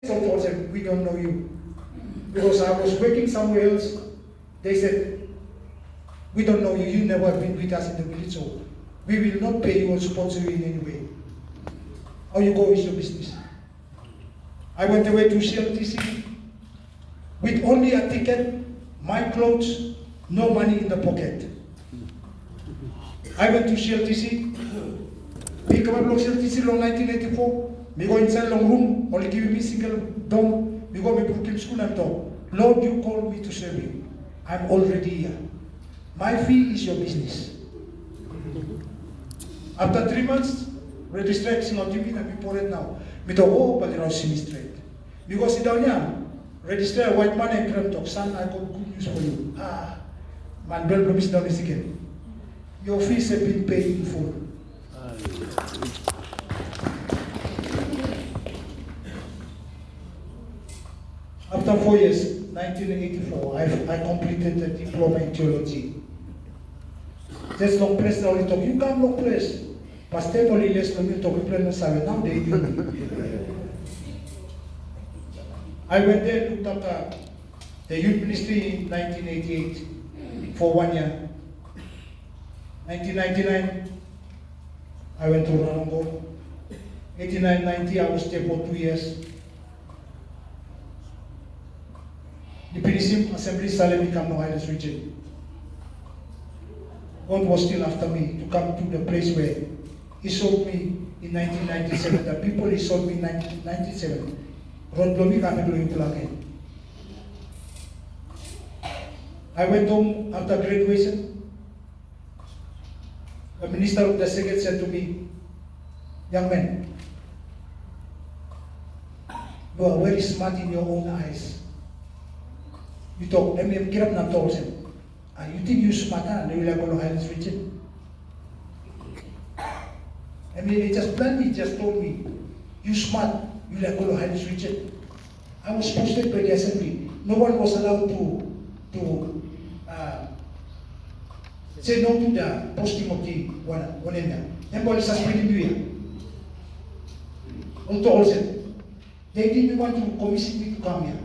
So told them, we don't know you. Because I was working somewhere else, they said, we don't know you, you never been with us in the village, so we will not pay you or sponsor you in any way. How you go is your business. I went away to CLTC with only a ticket, my clothes, no money in the pocket. I went to CLTC, we come up to CLTC long 1984, we go inside long room, only give me single dorm, we go to Brooklyn School and talk, Lord, you called me to serve you. I'm already here. My fee is your business. After 3 months, register Synod Meeting and we pour it now. We talk, oh, but you see me straight. We go sit down here, register a white man and come talk, son, I got good news for you. Ah, man, bell promise down this again. Your fees have been paid in full. After 4 years, 1984, I completed a diploma in theology. Just long place now, talk, you come long place. Pastor only less long you talk, you plan to now they do. I went there, looked after the youth ministry in 1988 for 1 year. 1999, I went to Ranongo. 89-90, I was there for 2 years. The Pinisim Assembly Salem became no Hela Region. God was still after me to come to the place where He sold me in 1997. The people He sold me in 1997. I went home after graduation. The minister of the second said to me, young man, you are very smart in your own eyes. You talk, I'm kirap na told him. You think you're smart, and you like all Hela Region? I mean, he just bluntly just told me, you smart, you like all Hela Region. I was posted by the assembly. No one was allowed to say no to the posting of the one in there. Everybody suspended me. Also, they didn't want to commission me to come here.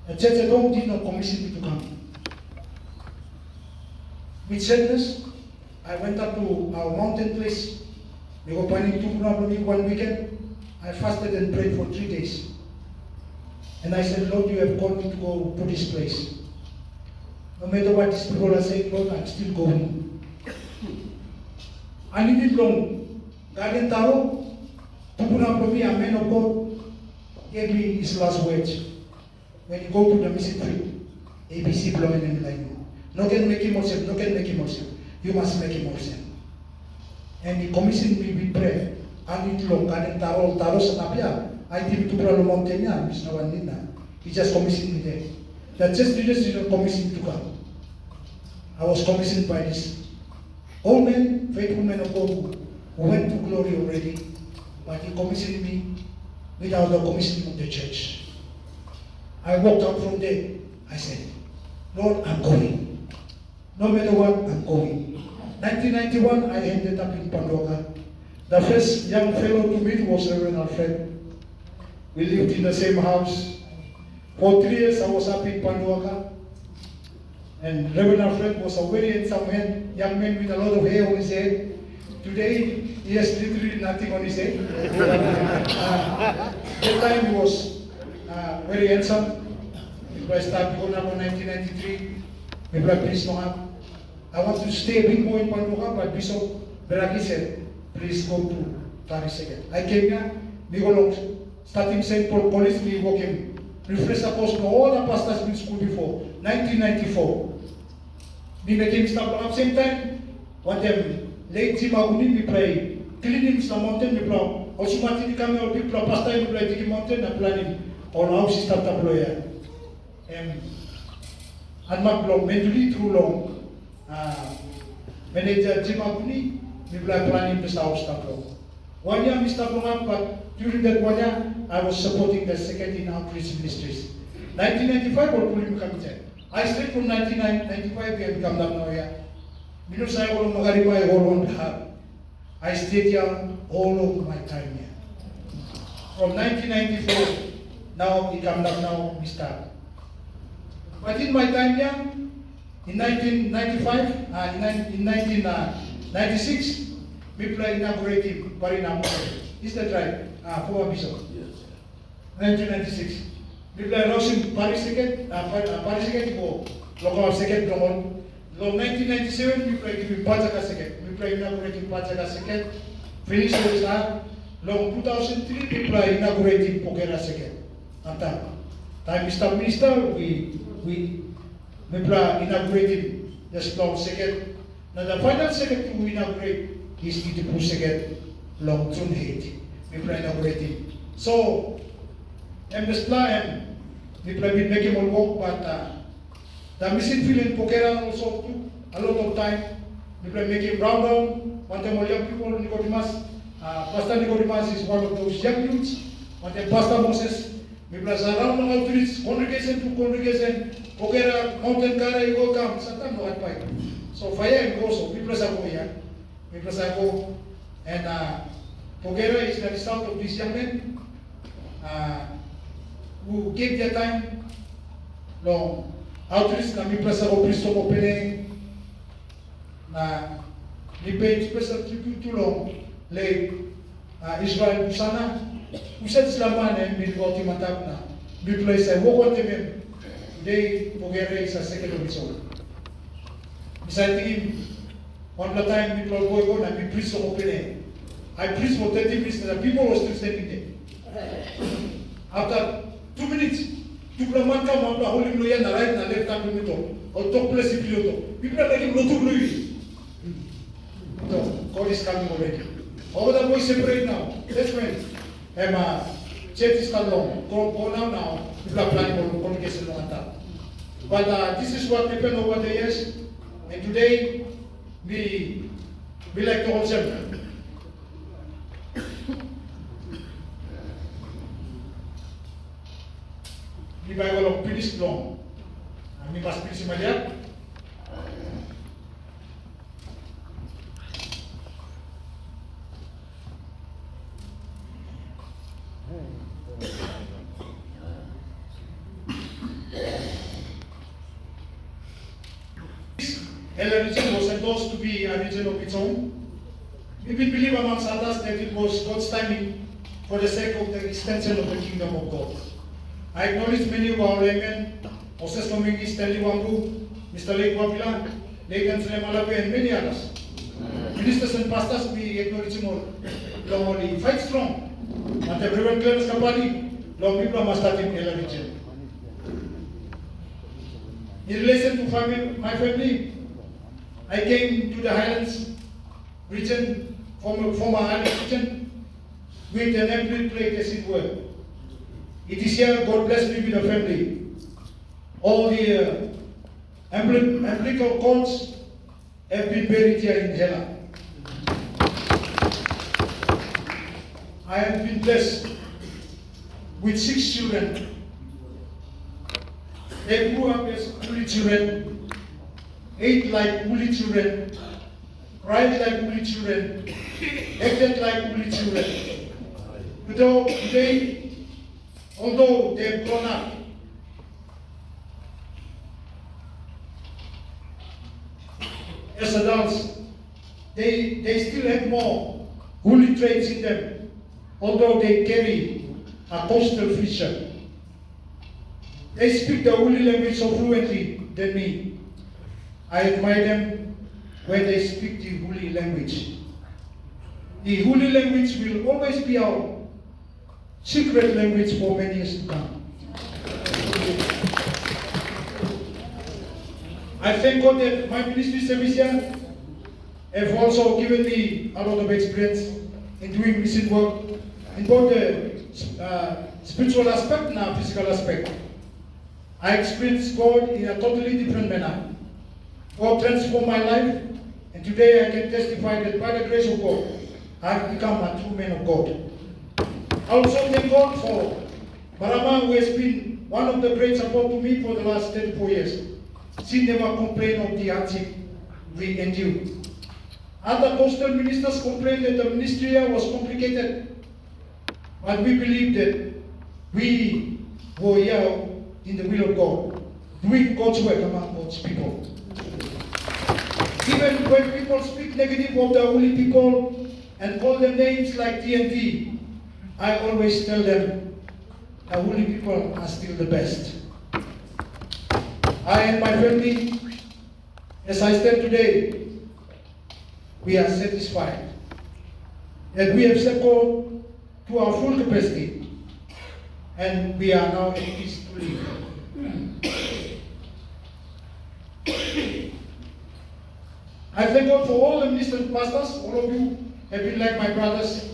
The church at home did not commission me to come. With sadness, I went up to our mountain place. We were planning to probably 1 weekend. I fasted and prayed for 3 days. And I said, Lord, you have called me to go to this place. No matter what these people are saying, Lord, I'm still going. I needed long. Guardian Taro, Tupuna, a man of God, gave me his last words. When you go to the mission trip, ABC blowing and like, no can make him yourself, no can make him yourself. You must make him yourself. And he commissioned me with prayer. And it long, and Taro sa napia. I think to Pralo Mountain, Miss Nawanina. He just commissioned me there. The church leaders didn't commission to come. I was commissioned by this old man, faithful man of God, who went to glory already, but he commissioned me without the commission of the church. I walked out from there. I said, Lord, I'm going. No matter what, I'm going. 1991, I ended up in Pandoga. The first young fellow to meet was Reverend Alfred. We lived in the same house. For 3 years, I was up in Pandoga. And Reverend Alfred was a very handsome man, young man with a lot of hair on his head. Today, he has literally nothing on his head. That time he was very handsome. I started going up in 1993. Please no have. I want to stay a bit more in Pandoga, but Bishop Beraki said, please go to Tari second. I came here, we go along, starting St. Paul College, we walk in. Refresh the course for all the pastors in school before, 1994. We became staff at the same time. One them late Zimaguni, we play. Cleaning the mountain, we play. Also, Martin come out, we play pastor, we play the mountain, and planning. All house start up lawyer. And Mark Long, mentally too long. Manager Zimaguni, we play planning the house start long. 1 year, Mr. Long, but during that 1 year, I was supporting the second in outreach ministries. 1995, or Pulim Committee. I stayed from 1995 and become Namnoya. Minus I will Magarima, I stayed here all of my time here. from 1994, now it come up now we start. But in my time here, in 1995, in 1996, we play inaugurated Parina. Is that right? For Bishop. Yes. 1996. We play Rosin Paris second for local second Lomon. Long 1997, we play giving Pachaka second. We play inaugurating Pachaka second. Finish with that. Long 2003, we play inaugurating Pokera second. Time Mr. Minister, we play inaugurating the long second. Now the final second to inaugurate is the second long June 8. We play inaugurating. So, and the plan, we play with making more work, but the missing field in Pokera also took a lot of time. We play making brown down, one time more young people, Nicodemus. Pastor Nicodemus is one of those young youths. One time Pastor Moses, we play around outreach, congregation to congregation, Pokera, mountain car, you go come, sometimes no pipe. So fire and go, so we play Sako here. We play Sako, and Pokera is the result of these young men who gave their time long outreach na mi presa ko Cristo ko pele na ni pay special tribute to long le Israel Busana usat Islaman and mi ko ti matap na mi place I walk on them today Pogera is a second of its own. Beside him one more time mi ko go na mi preach ko pele I preached for 30 minutes and the people were still standing there. After 2 minutes, people man come out, holding loya na right na left hand to or talk place in piloto. People are like no to blue. So God is coming already. All the boys separate now. That's when church is not long. Go now. People are planning for congregation long time. But this is what happened over the years. And today we like to hold them. Di Bible of British long. Kami pas pilih saja. Hela Region was endorsed to be a region of its own. We believe amongst others that it was God's timing for the sake of the extension of the kingdom of God. I acknowledge many of our laymen, Moses Tomingi, Stanley Wambu, Mr. Lake Wapila, Lake Malape, and many others. Ministers and pastors, we acknowledge them all. Long fight strong. And everyone clears Kapali, long people must start in Hela Region. In relation to my family, I came to the Highlands region, former Highlands region, with an ample plate as it were. It is here, God bless me with the family. All the umbilical cords have been buried here in Hela. I have been blessed with 6 children. They grew up as holy children, ate like holy children, cried like holy children, acted like holy children. Although they've grown up, as adults, they still have more holy traits in them, although they carry a coastal fisher. They speak the holy language so fluently than me. I admire them when they speak the holy language. The holy language will always be our secret language for many years to come. I thank God that my ministry service here have also given me a lot of experience in doing mission work in both the spiritual aspect and the physical aspect. I experienced God in a totally different manner. God transformed my life, and today I can testify that by the grace of God, I have become a true man of God. I also thank God for Marama, who has been one of the great support to me for the last 34 years. She never complained of the hardship we endure. Other coastal ministers complained that the ministry was complicated. But we believe that we were here in the will of God, doing God's work among God's people. Even when people speak negative of the holy people and call them names like TNT, I always tell them the holy people are still the best. I and my family, as I stand today, we are satisfied that we have circled to our full capacity and we are now at peace to live. I thank God for all the ministers and pastors. All of you have been like my brothers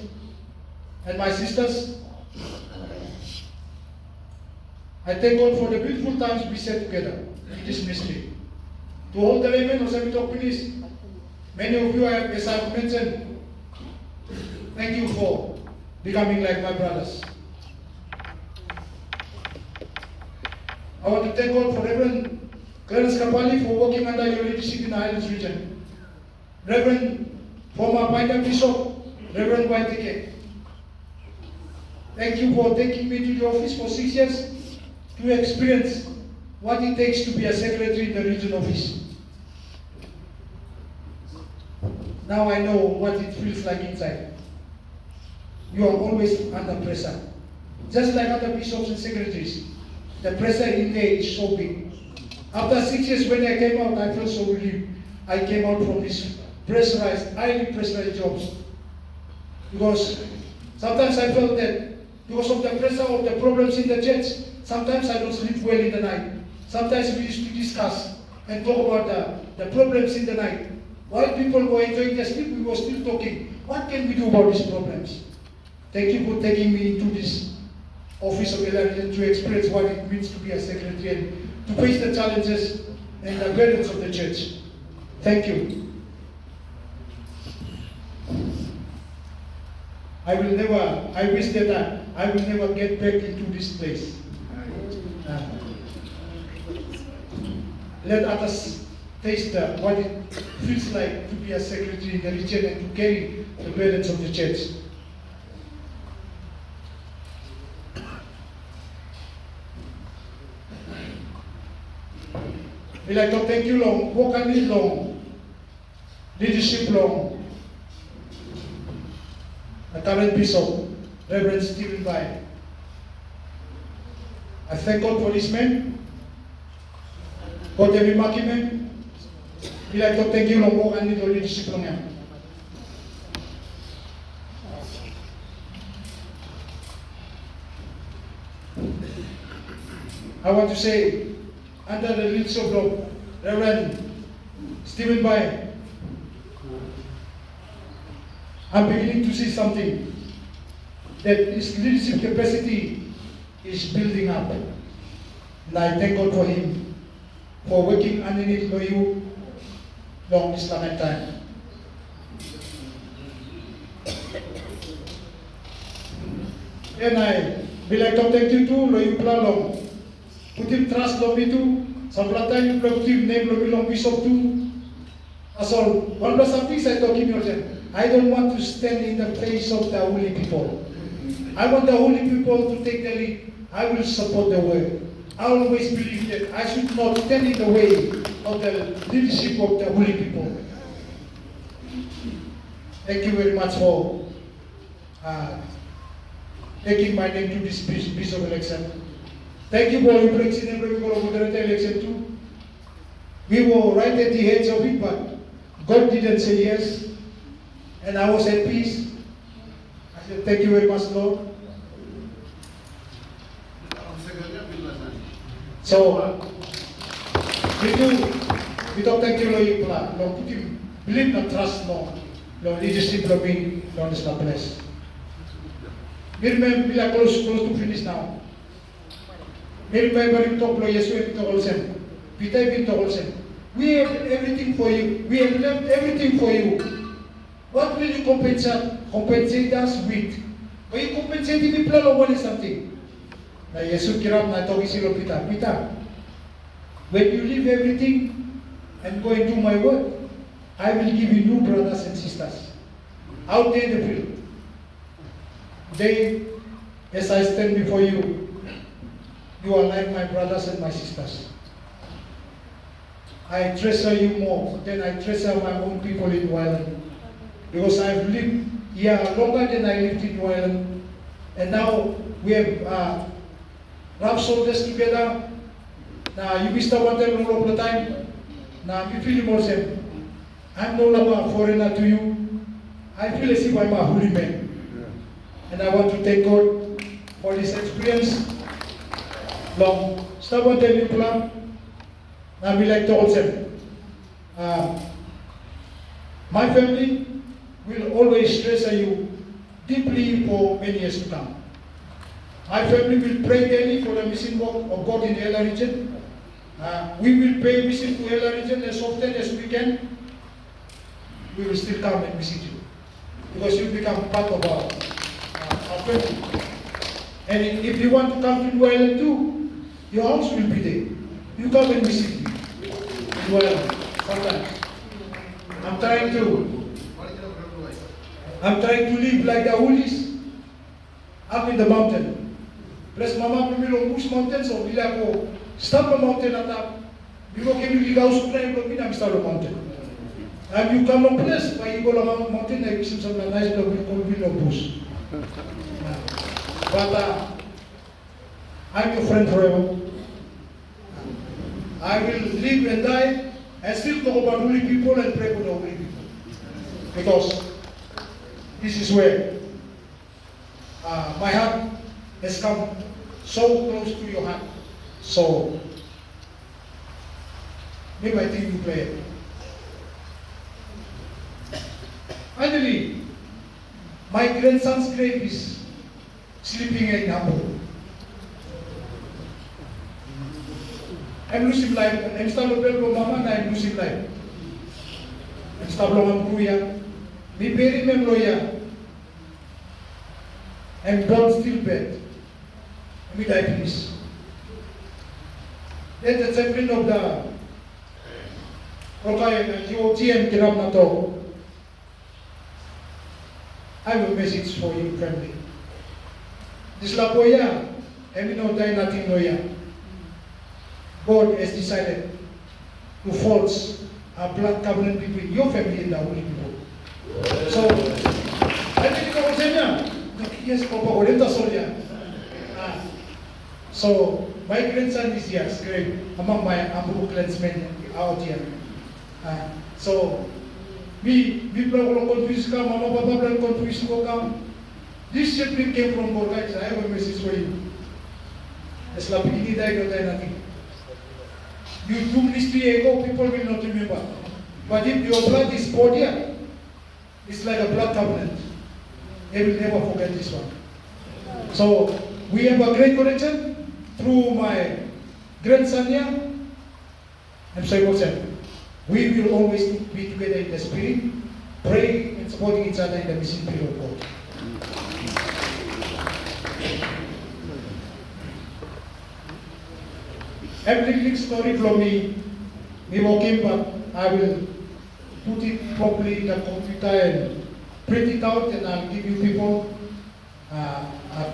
and my sisters. I thank God for the beautiful times we spent together in this ministry. To all the laymen of Semi-Tokpinis, many of you, as I have mentioned, thank you for becoming like my brothers. I want to thank God for Reverend Clarence Kapali for working under your leadership in the Highlands region. Reverend former Minor Bishop, Reverend Waitike. Thank you for taking me to the office for 6 years to experience what it takes to be a secretary in the region office. Now I know what it feels like inside. You are always under pressure. Just like other bishops and secretaries, the pressure in there is so big. After 6 years when I came out, I felt so relieved. I came out from this pressurized, highly pressurized jobs. Because sometimes I felt that because of the pressure of the problems in the church, sometimes I don't sleep well in the night. Sometimes we used to discuss and talk about the problems in the night. While people were enjoying their sleep, we were still talking. What can we do about these problems? Thank you for taking me into this office of Hela Region to experience what it means to be a secretary and to face the challenges and the burdens of the church. Thank you. I wish that I will never get back into this place. Let others taste what it feels like to be a secretary in the region and to carry the burdens of the church. We like to thank you long, vocal long, leadership long. The current Bishop, Reverend Stephen Bai. I thank God for this man. God every maki man. We like to thank you long, vocal leadership long. I want to say, under the leadership of Reverend Stephen Bai, I'm beginning to see something, that his leadership capacity is building up. And I thank God for him, for working underneath you long this long time. And I will like to thank you too, Loyu Plalong. Put him trust on me too. Sampai time you put him name Loyu Long Bishop too. As all, one plus something I talk in your gen. I don't want to stand in the face of the holy people. I want the holy people to take the lead. I will support the word. I always believe that I should not stand in the way of the leadership of the holy people. Thank you very much for taking my name to this Bishop election. Thank you for your president and moderator election too. We were right at the edge of it, but God didn't say yes. And I was at peace. I said, thank you very much, Lord. So, we don't thank you, Lord. Lord, put him, believe and trust, Lord. Lord, leadership, Lord, me, Lord, is not blessed. We are close to finish now. We have everything for you. We have left everything for you. What will you compensate us with? Will you compensate people or what is something? Na Yesu kiram na togi silo pita. When you leave everything and go and do my work, I will give you new brothers and sisters out there in the field. They as I stand before you, you are like my brothers and my sisters. I treasure you more than I treasure my own people in New Ireland. Because I've lived here longer than I lived in New Ireland. And now we have rub shoulders together. Now you Mr. Water all of the time. Now we feel more same. I'm no longer a foreigner to you. I feel as if I'm a holy man. And I want to thank God for this experience. Long stubborn tell you plan. Now we like to also my family will always treasure you deeply for many years to come. My family will pray daily for the mission work of God in the Hela Region. We will pay visit to Hela Region as often as we can. We will still come and visit you because you become part of our family. And if you want to come to New Ireland too, your house will be there. You come and visit me. Well, sometimes I'm trying to live like the Hoolies up in the mountain. Plus, Mama Pumilo push mountains or Villa go stop the mountain at that. You go give you go to try to start the mountain. And you come on place by you go along mountain, I wish some nice dog will call Villa Bush. But I'm your friend forever. I will live and die and still talk about holy people and pray for the holy people. Because this is where my heart has come so close to your heart. So, maybe I think you play it. Finally, my grandson's grave is sleeping in Hamburg. I'm losing life. I'm stable for mama and I'm losing life. I'm stable on Bruya. Me bury me loya. I'm born still bed. Me die please. Then the champion of the okay, GM kiram na to. I have a message for you, family. This la poya, and we know die nothing loya. God has decided to forge a blood covenant between your family and the holy people. So, I think it's yes, Papa, so, my grandson is here, great, among my Amru clansmen out here. So, me people confused come, Mama Papa confused come. This simply came from God, guys. I have a message for you. As la beginning, nothing. You do ministry ago, people will not remember. But if your blood is poured here, it's like a blood covenant. They will never forget this one. So, we have a great connection through my grandson here. I'm sorry, we will always be together in the spirit, praying and supporting each other in the mission field of God. Every quick story from me walking, but I will put it properly in the computer and print it out, and I'll give you people a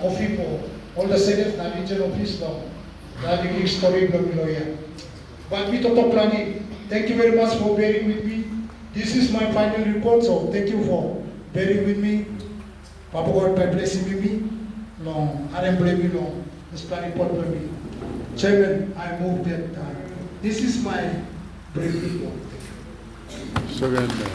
coffee for all the senators and region office now. Every quick story from me lawyer. But we talk planning. Thank you very much for bearing with me. This is my final report, so thank you for bearing with me. Papa God by blessing me. Long, I don't blame you long. This planning report for me. Chairman, I move that this is my brief report. Surrender.